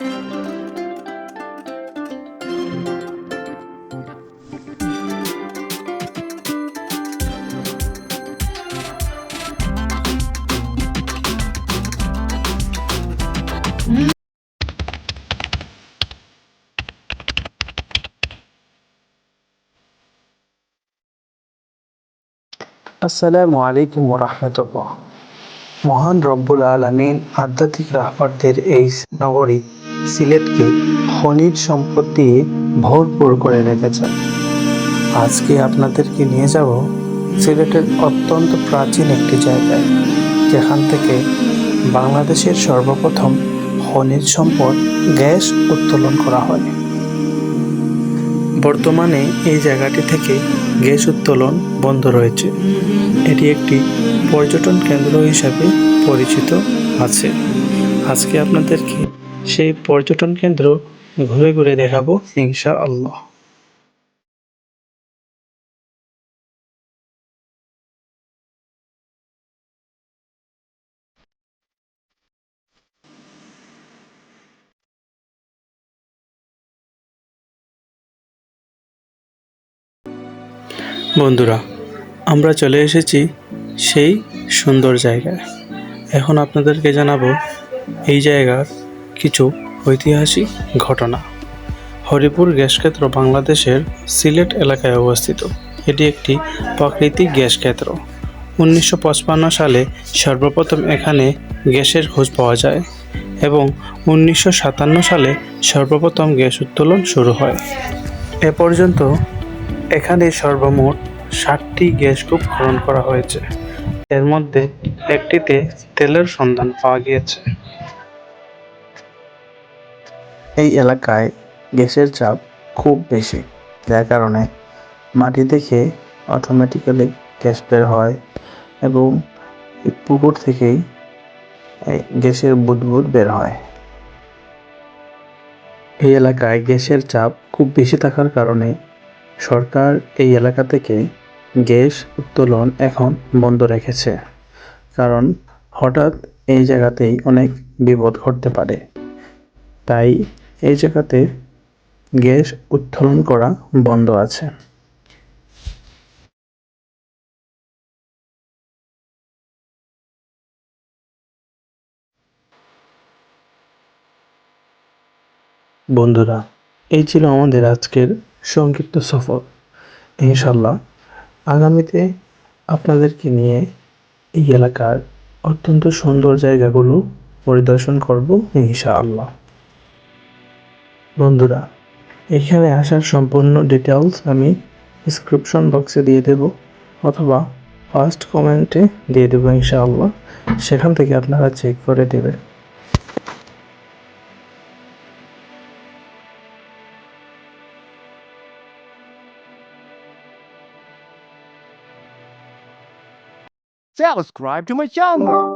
আসসালামু আলাইকুম ওয়া রাহমাতুল্লাহ। মহান রব্বুল আলামিন আধ্যাত্মিক রাহমাতের এই নগরী সিলেটকে খনিজ সম্পদ দিয়ে ভরপুর করে রেখেছে। আজকে আপনাদেরকে নিয়ে যাব সিলেটের অত্যন্ত প্রাচীন একটি জায়গায়, যেখান থেকে বাংলাদেশের সর্বপ্রথম খনিজ সম্পদ গ্যাস উত্তোলন করা হয়। বর্তমানে এই জায়গাটি থেকে গ্যাস উত্তোলন বন্ধ রয়েছে। এটি একটি পর্যটন কেন্দ্র হিসাবে পরিচিত আছে। আজকে আপনাদেরকে সেই পর্যটন কেন্দ্র ঘুরে ঘুরে দেখাবো ইনশাআল্লাহ। বন্ধুরা, আমরা চলে এসেছি সেই সুন্দর জায়গায়। এখন আপনাদেরকে জানাবো এই জায়গার কিছু ঐতিহাসিক ঘটনা। হরিপুর গ্যাস ক্ষেত্র বাংলাদেশের সিলেট এলাকায় অবস্থিত। এটি একটি প্রাকৃতিক গ্যাস ক্ষেত্র। 1955 সালে সর্বপ্রথম এখানে গ্যাসের খোঁজ পাওয়া যায় এবং 1957 সালে সর্বপ্রথম গ্যাস উত্তোলন শুরু হয়। এ পর্যন্ত এখানে সর্বমোট 7টি গ্যাস কূপ খনন করা হয়েছে। এর মধ্যে একটিতে তেলের সন্ধান পাওয়া গিয়েছে। এই এলাকায় গ্যাসের চাপ খুব বেশি, যার কারণে মাটি থেকে অটোমেটিক্যালি গ্যাস বের হয় এবং এই পুকুর থেকেই এই গ্যাসের বুদবুদ বের হয়। এই এলাকায় গ্যাসের চাপ খুব বেশি থাকার কারণে সরকার এই এলাকা থেকে গ্যাস উত্তোলন এখন বন্ধ রেখেছে, কারণ হঠাৎ এই জায়গাতেই অনেক বিপদ ঘটতে পারে। তাই এই জায়গাতে গ্যাস উত্তোলন করা বন্ধ আছে। বন্ধুরা, এই ছিল আমাদের আজকের সংক্ষিপ্ত সফর। ইনশাল্লাহ আগামীতে আপনাদেরকে নিয়ে এই এলাকার অত্যন্ত সুন্দর জায়গাগুলো পরিদর্শন করব ইনশাআল্লাহ। বন্ধুরা, এখানে আসার সম্পূর্ণ ডিটেলস আমি ডিসক্রিপশন বক্সে দিয়ে দেব অথবা ফার্স্ট কমেন্টে দিয়ে দেবো ইনশাআল্লাহ। সেখান থেকে আপনারা চেক করে দেবেন। Subscribe to my channel.